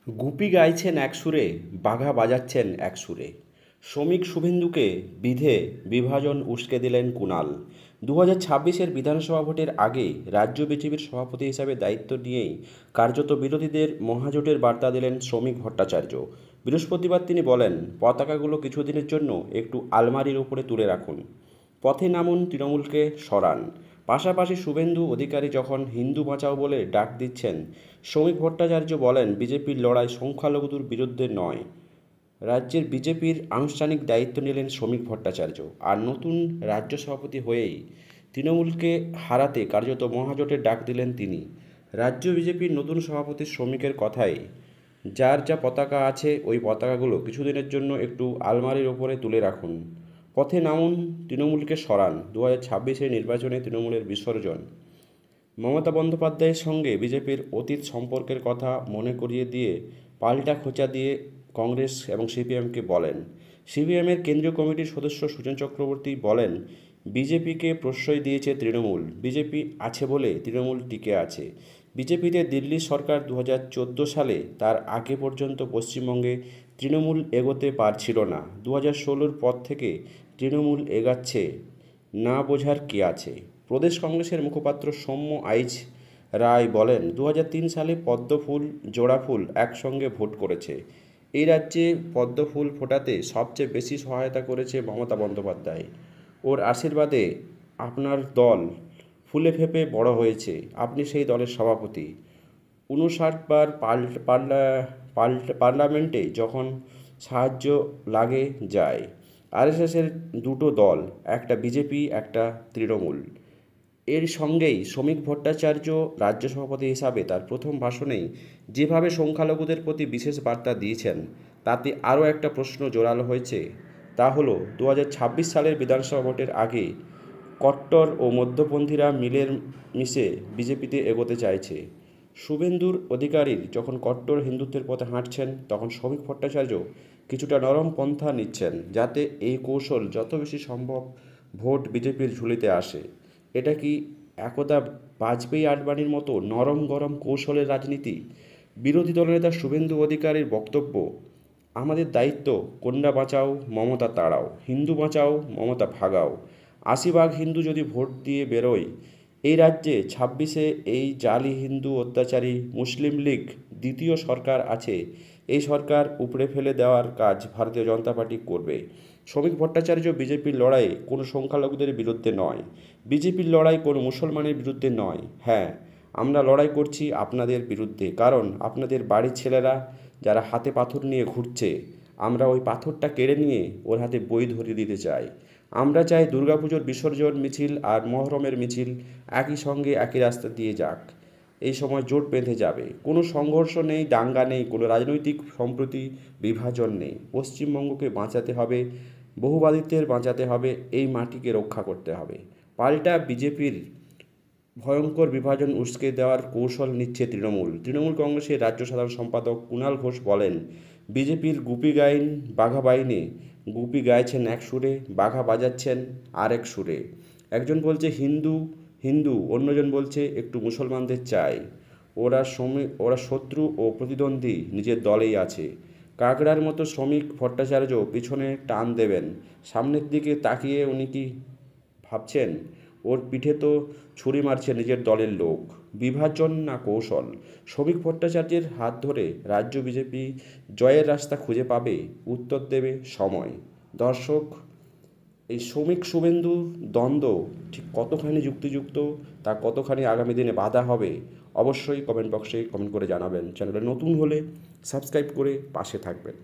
গুপি গাইছেন এক সুরে, বাঘা বাজাচ্ছেন এক সুরে। শ্রমিক শুভেন্দুকে বিধে বিভাজন উস্কে দিলেন কুণাল। 2026-এর বিধানসভা ভোটের আগে রাজ্য বিজেপির সভাপতি হিসাবে দায়িত্ব নিয়েই কার্যত বিরোধীদের মহাজোটের বার্তা দিলেন শ্রমিক ভট্টাচার্য। বৃহস্পতিবার তিনি বলেন, পতাকাগুলো কিছুদিনের জন্য একটু আলমারির ওপরে তুলে রাখুন, পথে নামুন, তৃণমূলকে সরান। পাশাপাশি শুভেন্দু অধিকারী যখন হিন্দু বাঁচাও বলে ডাক দিচ্ছেন, শ্রমিক ভট্টাচার্য বলেন, বিজেপির লড়াই সংখ্যালঘুদের বিরুদ্ধে নয়। রাজ্যের বিজেপির আনুষ্ঠানিক দায়িত্ব নিলেন শ্রমিক ভট্টাচার্য, আর নতুন রাজ্য সভাপতি হয়েই তৃণমূলকে হারাতে কার্যত মহাজোটের ডাক দিলেন তিনি। রাজ্য বিজেপির নতুন সভাপতি শ্রমিকের কথাই, যার যা পতাকা আছে ওই পতাকাগুলো কিছুদিনের জন্য একটু আলমারির ওপরে তুলে রাখুন, পথে নামুন, তৃণমূলকে সরান। 2026-এর নির্বাচনে তৃণমূলের বিসর্জন। মমতা বন্দ্যোপাধ্যায়ের সঙ্গে বিজেপির অতীত সম্পর্কের কথা মনে করিয়ে দিয়ে পাল্টা খোঁচা দিয়ে কংগ্রেস এবং সিপিএমকে বলেন। সিপিএমের কেন্দ্রীয় কমিটির সদস্য সুজন চক্রবর্তী বলেন, বিজেপিকে প্রশ্রয় দিয়েছে তৃণমূল, বিজেপি আছে বলে তৃণমূল টিকে আছে। বিজেপিতে দিল্লি সরকার 2014 সালে, তার আগে পর্যন্ত পশ্চিমবঙ্গে তৃণমূল এগোতে পারছিল না। 2016-র পর থেকে তৃণমূল এগাচ্ছে, না বোঝার কী আছে। প্রদেশ কংগ্রেসের মুখপাত্র সৌম্য আইচ রায় বলেন, 2003 সালে পদ্মফুল জোড়াফুল একসঙ্গে ভোট করেছে। এই রাজ্যে পদ্মফুল ফোটাতে সবচেয়ে বেশি সহায়তা করেছে মমতা বন্দ্যোপাধ্যায়। ওর আশীর্বাদে আপনার দল ফুলে ফেঁপে বড় হয়েছে, আপনি সেই দলের সভাপতি। 59 বার পার্লামেন্টে যখন সাহায্য লাগে যায়। আরএসএসের দুটো দল, একটা বিজেপি, একটা তৃণমূল। এর সঙ্গেই শ্রমিক ভট্টাচার্য রাজ্য সভাপতি হিসাবে তার প্রথম ভাষণেই যেভাবে সংখ্যালঘুদের প্রতি বিশেষ বার্তা দিয়েছেন, তাতে আরও একটা প্রশ্ন জোরালো হয়েছে। তা হলো, 2026 সালের বিধানসভা ভোটের আগে কট্টর ও মধ্যপন্থীরা মিশে বিজেপিতে এগোতে চাইছে। শুভেন্দুর অধিকারীর যখন কট্টর হিন্দুত্বের পথে হাঁটছেন, তখন শ্রমিক ভট্টাচার্য কিছুটা নরম পন্থা নিচ্ছেন, যাতে এই কৌশল যত বেশি সম্ভব ভোট বিজেপির ঝুলিতে আসে। এটা কি একদা বাজপেয়ী আডবাণীর মতো নরম গরম কৌশলের রাজনীতি? বিরোধী দলনেতা শুভেন্দু অধিকারীর বক্তব্য, আমাদের দায়িত্ব কন্যা বাঁচাও, মমতা তাড়াও, হিন্দু বাঁচাও, মমতা ভাগাও। 80 ভাগ হিন্দু যদি ভোট দিয়ে বেরোয় এই রাজ্যে, 26-এ এই জালি হিন্দু অত্যাচারী মুসলিম লীগ দ্বিতীয় সরকার আছে, এই সরকার উপড়ে ফেলে দেওয়ার কাজ ভারতীয় জনতা পার্টি করবে। শ্রমিক ভট্টাচার্য, বিজেপির লড়াই কোনো সংখ্যালঘুদের বিরুদ্ধে নয়, বিজেপির লড়াই কোনো মুসলমানের বিরুদ্ধে নয়। হ্যাঁ, আমরা লড়াই করছি আপনাদের বিরুদ্ধে, কারণ আপনাদের বাড়ির ছেলেরা যারা হাতে পাথর নিয়ে ঘুরছে, আমরা ওই পাথরটা কেড়ে নিয়ে ওর হাতে বই ধরিয়ে দিতে চাই। আমরা চাই দুর্গাপুজোর বিসর্জন মিছিল আর মহরমের মিছিল একই সঙ্গে একই রাস্তা দিয়ে যাক। এই সময় জোট বেঁধে যাবে, কোনো সংঘর্ষ নেই, দাঙ্গা নেই, কোনো রাজনৈতিক সম্প্রতি বিভাজন নেই। পশ্চিমবঙ্গকে বাঁচাতে হবে, বহুবাদিত্বের বাঁচাতে হবে, এই মাটিকে রক্ষা করতে হবে। পাল্টা বিজেপির ভয়ঙ্কর বিভাজন উস্কে দেওয়ার কৌশল নিচ্ছে তৃণমূল। তৃণমূল কংগ্রেসের রাজ্য সাধারণ সম্পাদক কুণাল ঘোষ বলেন, বিজেপির গুপি গাইন বাঘা বাইনে, গুপি গাইছেন এক সুরে, বাঘা বাজাচ্ছেন আরেক সুরে। একজন বলছে হিন্দু হিন্দু, অন্যজন বলছে একটু মুসলমানদের চাই। ওরা শত্রু ও প্রতিদ্বন্দ্বী নিজের দলেই আছে। কাঁকড়ার মতো শ্রমিক ভট্টাচার্য পিছনে টান দেবেন, সামনের দিকে তাকিয়ে উনি কি ভাবছেন? ওর পিঠে তো ছুরি মারছে নিজের দলের লোক। বিভাজন না কৌশল? শ্রমিক ভট্টাচার্যের হাত ধরে রাজ্য বিজেপি জয়ের রাস্তা খুঁজে পাবে? উত্তর দেবে সময়। দর্শক, এই শ্রমিক শুভেন্দুর দ্বন্দ্ব ঠিক কতখানি যুক্তিযুক্ত, তা কতখানি আগামী দিনে বাধা হবে, অবশ্যই কমেন্ট বক্সে কমেন্ট করে জানাবেন। চ্যানেলে নতুন হলে সাবস্ক্রাইব করে পাশে থাকবেন।